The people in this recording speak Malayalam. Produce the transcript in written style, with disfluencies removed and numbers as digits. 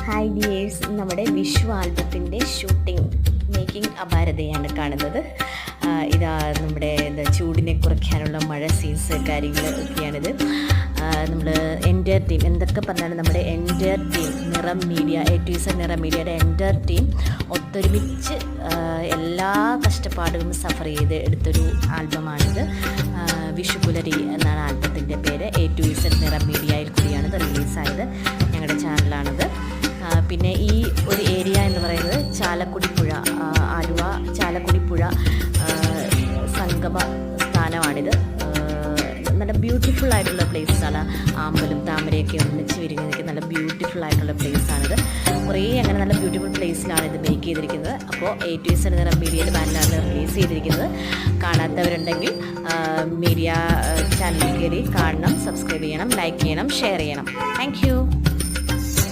ഹായ് ഡിയേഴ്സ്, നമ്മുടെ വിഷു ആൽബത്തിൻ്റെ ഷൂട്ടിംഗ് മേക്കിംഗ് അപാരതയാണ് കാണുന്നത്. ഇതാ നമ്മുടെ ചൂടിനെ കുറയ്ക്കാനുള്ള മഴ സീൻസ് കാര്യങ്ങൾ ഒക്കെയാണിത്. നമ്മൾ എൻ്റർ ടീം എന്തൊക്കെ പറഞ്ഞാലും നമ്മുടെ എൻ്റർ ടീം നിറം മീഡിയ A to Z നിറം മീഡിയയുടെ എൻ്റർ ടീം ഒത്തൊരുമിച്ച് എല്ലാ കഷ്ടപ്പാടുകളും സഫർ ചെയ്ത് എടുത്തൊരു ആൽബമാണിത്. വിഷുപുലരി എന്നാണ് ആൽബത്തിൻ്റെ പേര്. A to Z നിറം മീഡിയയിൽ കൂടിയാണിത് റിലീസായത്. ഞങ്ങളുടെ ചാനലാണിത്. പിന്നെ ഈ ഒരു ഏരിയ എന്ന് പറയുന്നത് ചാലക്കുടിപ്പുഴ, ആലുവ ചാലക്കുടിപ്പുഴ സംഗമ സ്ഥാനമാണിത്. നല്ല ബ്യൂട്ടിഫുൾ ആയിട്ടുള്ള പ്ലേസാണ്. ആമ്പലും താമരയൊക്കെ ഒന്നിച്ച് വിരിഞ്ഞ് നിൽക്കുന്ന നല്ല ബ്യൂട്ടിഫുൾ ആയിട്ടുള്ള പ്ലേസാണിത്. കുറേ അങ്ങനെ നല്ല ബ്യൂട്ടിഫുൾ പ്ലേസിലാണ് ഇത് മേക്ക് ചെയ്തിരിക്കുന്നത്. അപ്പോൾ A to Z നിറം മീഡിയയിൽ ബാനറാണ് റിലീസ് ചെയ്തിരിക്കുന്നത്. കാണാത്തവരുണ്ടെങ്കിൽ മീഡിയ ചാനലിൽ കയറി കാണണം, സബ്സ്ക്രൈബ് ചെയ്യണം, ലൈക്ക് ചെയ്യണം, ഷെയർ ചെയ്യണം. താങ്ക്